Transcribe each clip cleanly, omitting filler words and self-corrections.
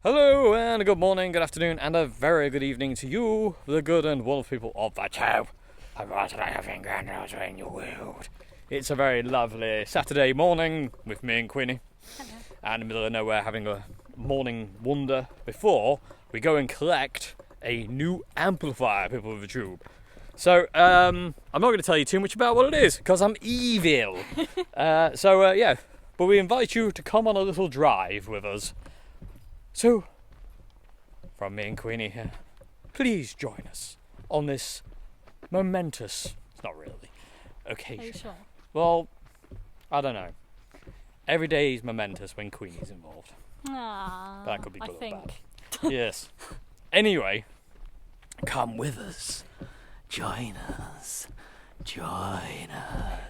Hello and good morning, good afternoon, and a very good evening to you, the good and wonderful people of the show. In your world. It's a very lovely Saturday morning with me and Queenie. Hello. And in the middle of nowhere having a morning wonder before we go and collect a new amplifier, people of the tube. So, I'm not going to tell you too much about what it is, because I'm evil. Yeah, but we invite you to come on a little drive with us. So, from me and Queenie here, please join us on this momentous, it's not really, occasion. Are you sure? Well, I don't know. Every day is momentous when Queenie's involved. Aww, That could be I good or think. bad. Yes. Anyway, come with us. Join us. Join us.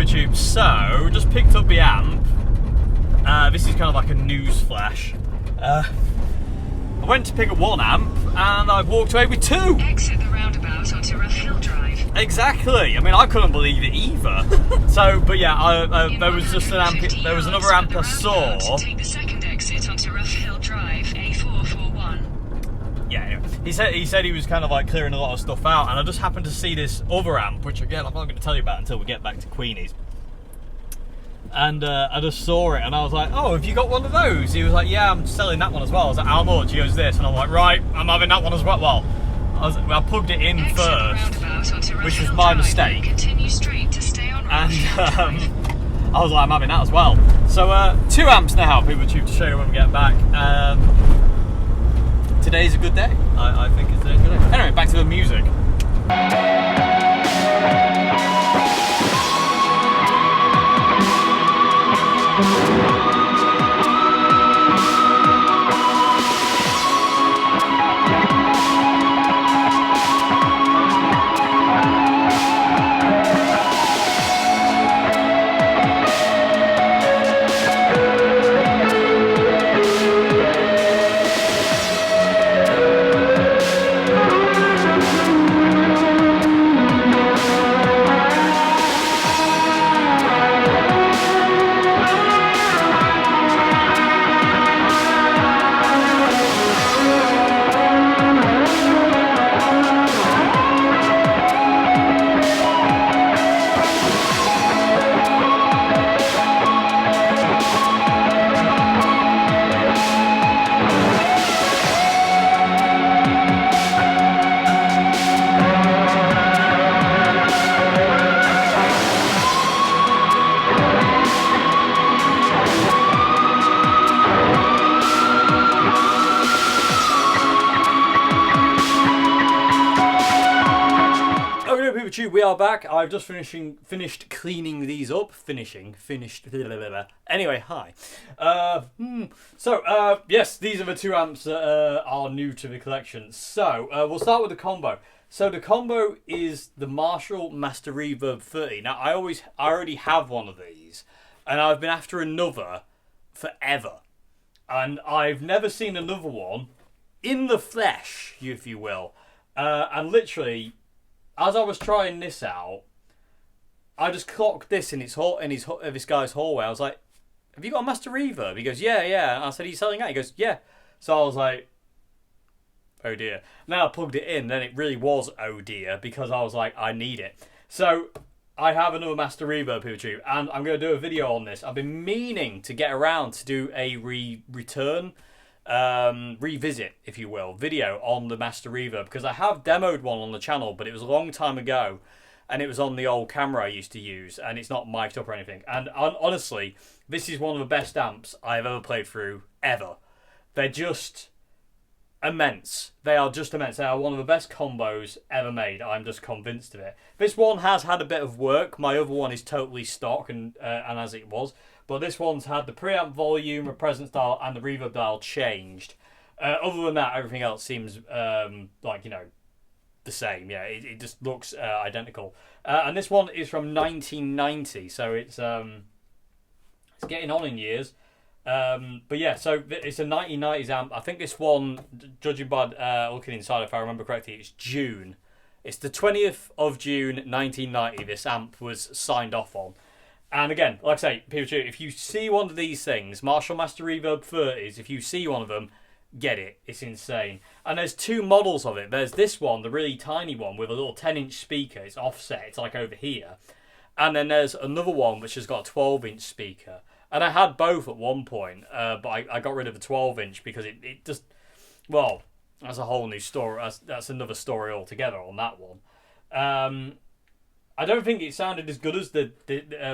Tube. So, just picked up the amp. This is kind of like a news flash. I went to pick up one amp and I've walked away with two. Exit the roundabout onto Rough Hill Drive. Exactly. I mean, I couldn't believe it either. So, but yeah, there was just an amp. There was another amp I saw. Take the second exit onto Rough Hill Drive, A441. Yeah, he said he was kind of like clearing a lot of stuff out, and I just happened to see this other amp, which again I'm not going to tell you about until we get back to Queenie's. And I just saw it, and I was like, "Oh, have you got one of those?" He was like, "Yeah, I'm selling that one as well." I was like, "How much?" He goes, "This," and I'm like, "Right, I'm having that one as well." Well, I plugged it in first, which was my mistake. Continue straight to stay on And I was like, "I'm having that as well." So 2 amps now, people tube, to show you when we get back. Today's a good day. I think it's a good day. Anyway, back to the music. People Tube, we are back. I've just finished cleaning these up. Finished. Anyway, hi. Yes, these are the two amps that are new to the collection. So, we'll start with the combo. So the combo is the Marshall Master Reverb 30. Now, I already have one of these, and I've been after another forever. And I've never seen another one in the flesh, if you will. And literally, as I was trying this out, I just clocked this in this guy's hallway. I was like, "Have you got a Master Reverb?" He goes, "Yeah." And I said, "Are you selling that?" He goes, "Yeah." So I was like, "Oh dear." Now I plugged it in, then it really was oh dear, because I was like, I need it. So I have another Master Reverb, people tube, and I'm going to do a video on this. I've been meaning to get around to do a revisit, if you will, video on the Master Reverb, because I have demoed one on the channel, but it was a long time ago, and it was on the old camera I used to use, and it's not mic'd up or anything. And honestly, this is one of the best amps I've ever played through, ever. They're just immense. They are just immense. They are one of the best combos ever made. I'm just convinced of it. This one has had a bit of work. My other one is totally stock and as it was. But this one's had the preamp volume, the presence dial, and the reverb dial changed. Other than that, everything else seems the same. Yeah, it just looks identical. And this one is from 1990, so it's getting on in years. But yeah, so it's a 1990s amp. I think this one, judging by looking inside, if I remember correctly, it's June. It's the 20th of June 1990 this amp was signed off on. And again, like I say, people, if you see one of these things, Marshall Master Reverb 30s, if you see one of them, get it. It's insane. And there's two models of it. There's this one, the really tiny one with a little 10-inch speaker. It's offset. It's like over here. And then there's another one which has got a 12-inch speaker. And I had both at one point, but I got rid of the 12-inch because it just, well, that's a whole new story. That's another story altogether on that one. I don't think it sounded as good as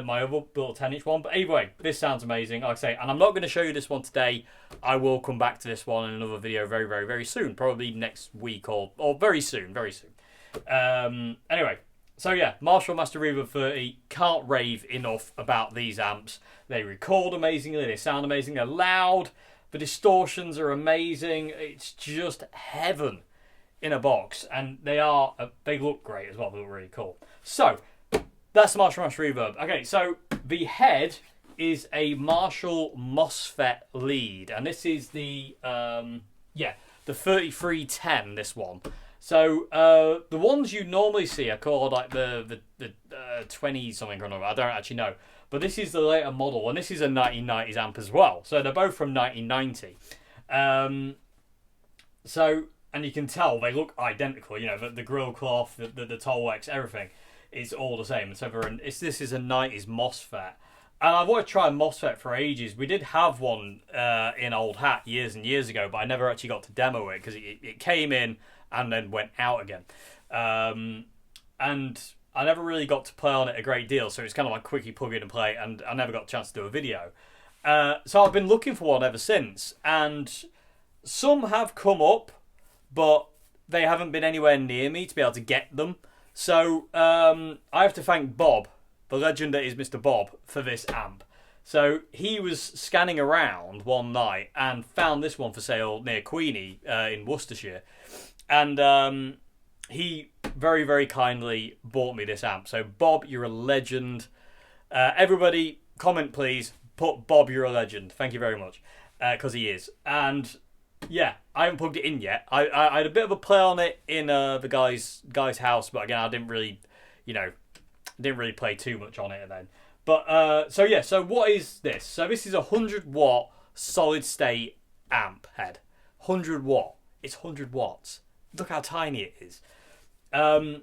my other little 10-inch one, but anyway, this sounds amazing, like I say. And I'm not going to show you this one today. I will come back to this one in another video very, very, very soon, probably next week or very soon, very soon. Anyway. So yeah, Marshall Master Reverb 30, can't rave enough about these amps. They record amazingly, they sound amazing, they're loud, the distortions are amazing, it's just heaven in a box, and they look great as well, they look really cool. So, that's the Marshall Master Reverb. Okay, so the head is a Marshall MOSFET lead, and this is the 3310, this one. So the ones you normally see are called like the 20 something or another. I don't actually know, but this is the later model, and this is a 1990s amp as well. So they're both from 1990. And you can tell they look identical. You know, the grill cloth, the Tolex, everything is all the same. So this is a 90s MOSFET. And I've wanted to try a MOSFET for ages. We did have one in Old Hat years and years ago, but I never actually got to demo it because it came in and then went out again. And I never really got to play on it a great deal, so it's kind of like quickie plug in and play, and I never got a chance to do a video. So I've been looking for one ever since, and some have come up, but they haven't been anywhere near me to be able to get them. So I have to thank Bob, the legend that is Mr. Bob, for this amp. So he was scanning around one night and found this one for sale near Queenie in Worcestershire. And he very, very kindly bought me this amp. So, Bob, you're a legend. Everybody, comment, please. Put Bob, you're a legend. Thank you very much. Because he is. And, yeah, I haven't plugged it in yet. I had a bit of a play on it in the guy's house. But, again, I didn't really play too much on it then. But, so what is this? So, this is a 100-watt solid-state amp head. 100 watt. It's 100 watts. Look how tiny it is. And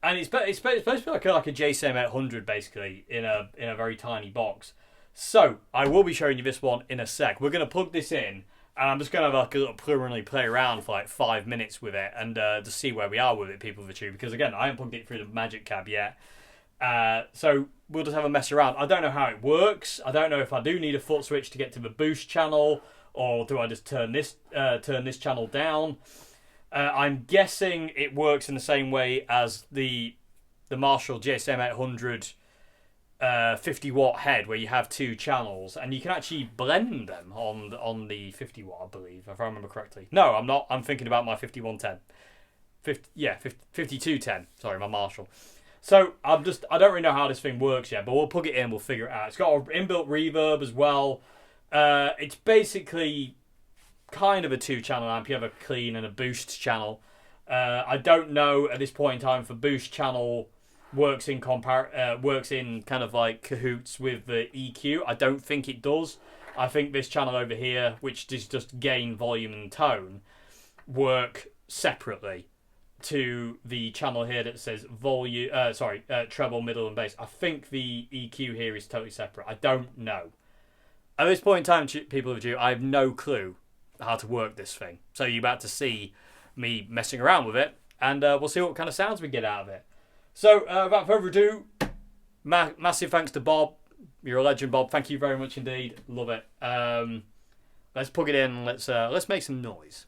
it's supposed to be like a JSM 800 basically in a very tiny box. So I will be showing you this one in a sec. We're going to plug this in, and I'm just going to have like a little preliminary play around for like 5 minutes with it and to see where we are with it, people of the tube. Because again, I haven't plugged it through the Magic Cab yet. So we'll just have a mess around. I don't know how it works. I don't know if I do need a foot switch to get to the boost channel, or do I just turn this channel down. I'm guessing it works in the same way as the the Marshall GSM 800 50-watt head where you have two channels, and you can actually blend them on the 50-watt, I believe, if I remember correctly. No, I'm not. I'm thinking about my 5110. 5210. Sorry, my Marshall. So I don't really know how this thing works yet, but we'll plug it in, we'll figure it out. It's got an inbuilt reverb as well. It's basically kind of a two-channel amp. You have a clean and a boost channel. I don't know at this point in time if the boost channel works in kind of like cahoots with the EQ. I don't think it does. I think this channel over here, which is just gain, volume, and tone, work separately to the channel here that says treble, middle, and bass. I think the EQ here is totally separate. I don't know. At this point in time, people of you, I have no clue how to work this thing. So you're about to see me messing around with it, and we'll see what kind of sounds we get out of it. So, without further ado, massive thanks to Bob. You're a legend, Bob. Thank you very much indeed. Love it. Let's plug it in. Let's make some noise.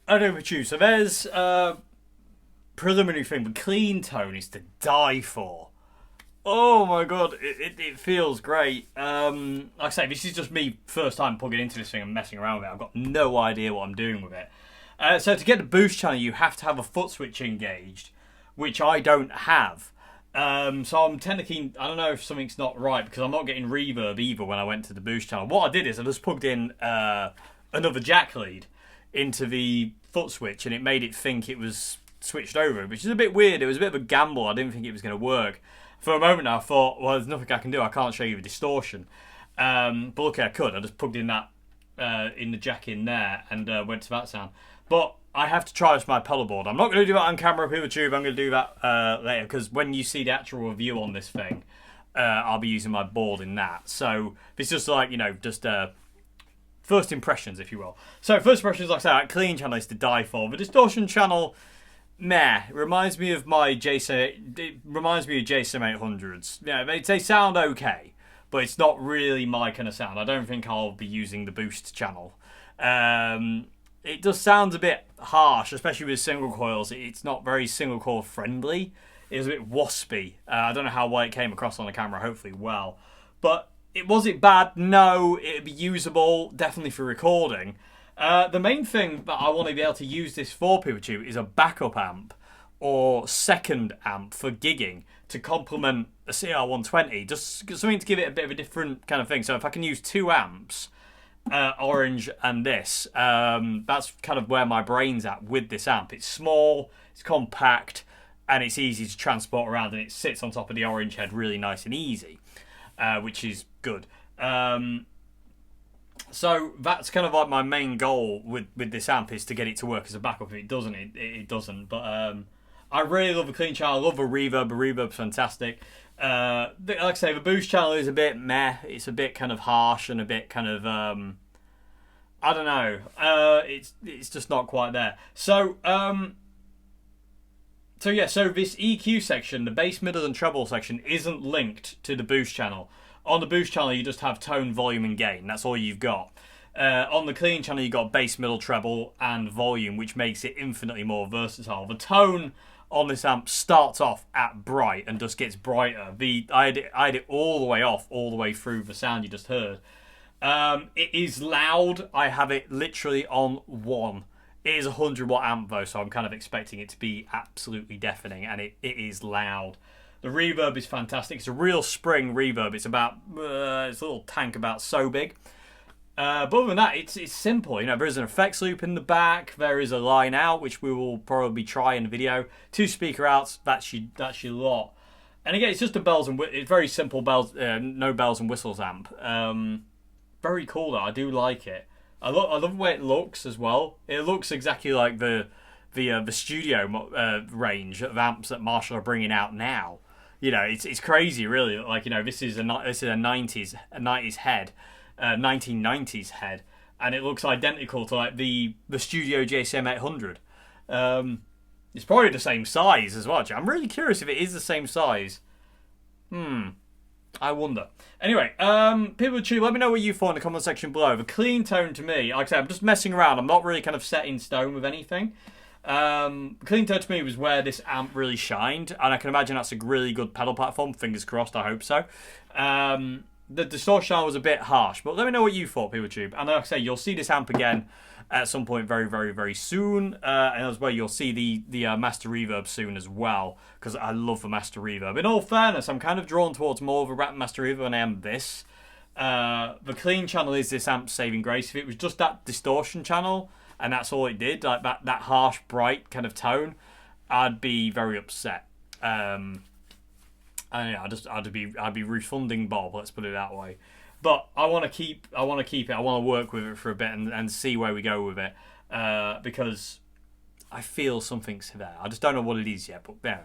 I know what you. So there's preliminary thing, but clean tone is to die for. Oh my god, it feels great. Like I say, this is just me first time plugging into this thing and messing around with it. I've got no idea what I'm doing with it. So to get the boost channel, you have to have a foot switch engaged, which I don't have. So I'm technically, I don't know if something's not right because I'm not getting reverb either when I went to the boost channel. What I did is I just plugged in another jack lead into the foot switch and it made it think it was switched over, which is a bit weird. It was a bit of a gamble. I didn't think it was going to work. For a moment I thought, well, there's nothing I can do. I can't show you the distortion. But luckily I could. I just plugged in that in the jack in there and went to that sound. But I have to try with my pedal board. I'm not going to do that on camera, PeopleTube. I'm going to do that later because when you see the actual review on this thing, I'll be using my board in that. So it's just like, just first impressions, if you will. So first impressions, like I said, clean channel is to die for. The distortion channel, meh. It reminds me of my JSM. It reminds me of JSM 800s. Yeah, they sound okay, but it's not really my kind of sound. I don't think I'll be using the boost channel. It just sounds a bit harsh, especially with single coils. It's not very single coil friendly. It was a bit waspy. I don't know how well it came across on the camera. Hopefully well. But was it bad? No. It'd be usable, definitely for recording. The main thing that I want to be able to use this for, PeopleTube, is a backup amp or second amp for gigging to complement a CR120. Just something to give it a bit of a different kind of thing. So if I can use two amps, orange and this, that's kind of where my brain's at with this amp. It's small, it's compact, and it's easy to transport around, and it sits on top of the orange head really nice and easy, which is good. So that's kind of like my main goal with this amp, is to get it to work as a backup. If it doesn't, it doesn't. But I really love the clean channel. I love the reverb. The reverb's fantastic. Like I say, the boost channel is a bit meh. It's a bit kind of harsh and a bit kind of I don't know. It's just not quite there. So so this EQ section, the bass, middle, and treble section, isn't linked to the boost channel. On the boost channel, you just have tone, volume, and gain. That's all you've got. On the clean channel, you've got bass, middle, treble, and volume, which makes it infinitely more versatile. The tone on this amp starts off at bright and just gets brighter. I had it all the way off, all the way through the sound you just heard. It is loud. I have it literally on 1. It is a 100-watt amp though, so I'm kind of expecting it to be absolutely deafening, and it is loud. The reverb is fantastic. It's a real spring reverb. It's about it's a little tank about so big. But other than that, it's simple. There is an effects loop in the back. There is a line out, which we will probably try in the video. 2 speaker outs. That's your lot. And again, it's just it's very simple no bells and whistles amp. Very cool though. I do like it. I love the way it looks as well. It looks exactly like the studio range of amps that Marshall are bringing out now. It's crazy, really. Like, this is a 90s head. 1990s head, and it looks identical to like the Studio JSM 800. It's probably the same size as well. I'm really curious if it is the same size. I wonder. Anyway, PeopleTube, let me know what you thought in the comment section below. The clean tone to me, like I said, I'm just messing around. I'm not really kind of set in stone with anything. Clean tone to me was where this amp really shined, and I can imagine that's a really good pedal platform. Fingers crossed, I hope so. The distortion channel was a bit harsh, but let me know what you thought, PeopleTube. And like I say, you'll see this amp again at some point very, very, very soon. And as well, you'll see the Master Reverb soon as well, because I love the Master Reverb. In all fairness, I'm kind of drawn towards more of a Master Reverb than I am this. The clean channel is this amp's saving grace. If it was just that distortion channel, and that's all it did, like that harsh, bright kind of tone, I'd be very upset. I'd be refunding Bob. Let's put it that way. But I want to keep it. I want to work with it for a bit and see where we go with it, because I feel something's there. I just don't know what it is yet. But yeah,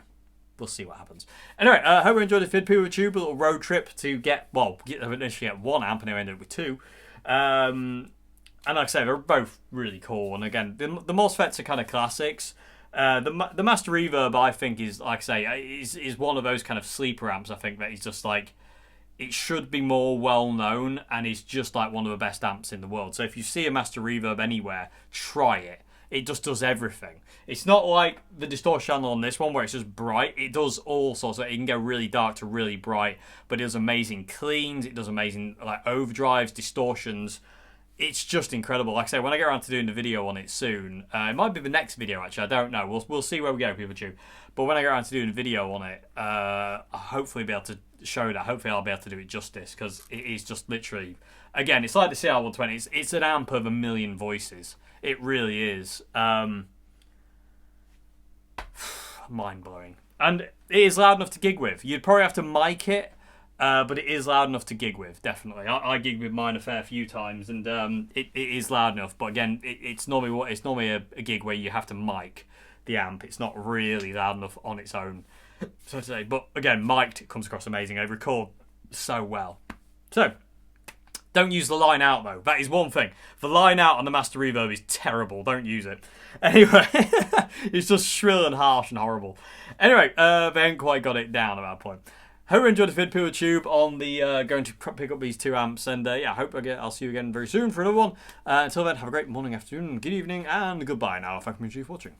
we'll see what happens. Anyway, I hope you enjoyed this vid, PeopleTube. A little road trip to initially get 1 amp, and I ended up with 2. And like I say, they're both really cool. And again, the MOSFETs are kind of classics. The Master Reverb, I think, is, like I say, is one of those kind of sleeper amps. I think that is just like, it should be more well known, and is just like one of the best amps in the world. So if you see a Master Reverb anywhere, try it. it just does everything. It's not like the distortion channel on this one where it's just bright. It does all sorts. It can go really dark to really bright, but it does amazing cleans. It does amazing like overdrives, distortions. It's just incredible. Like I say, when I get around to doing the video on it soon, it might be the next video actually. I don't know. We'll see where we go, PeopleTube. But when I get around to doing the video on it, I'll hopefully be able to show that. Hopefully I'll be able to do it justice, because it is just literally, again, it's like the CR120. It's an amp of a million voices. It really is. Mind-blowing. And it is loud enough to gig with. You'd probably have to mic it, but it is loud enough to gig with, definitely. I gig with mine a fair few times, and it is loud enough. But again, it's normally a gig where you have to mic the amp. It's not really loud enough on its own, so to say. But again, mic'd, it comes across amazing. They record so well. So, don't use the line out though. That is one thing. The line out on the Master Reverb is terrible. Don't use it. Anyway, it's just shrill and harsh and horrible. Anyway, they haven't quite got it down at that point. Hope you enjoyed the vid, PeopleTube, on the going to pick up these 2 amps, and yeah, I'll see you again very soon for another one. Until then, have a great morning, afternoon, good evening, and goodbye now. Thank you for watching.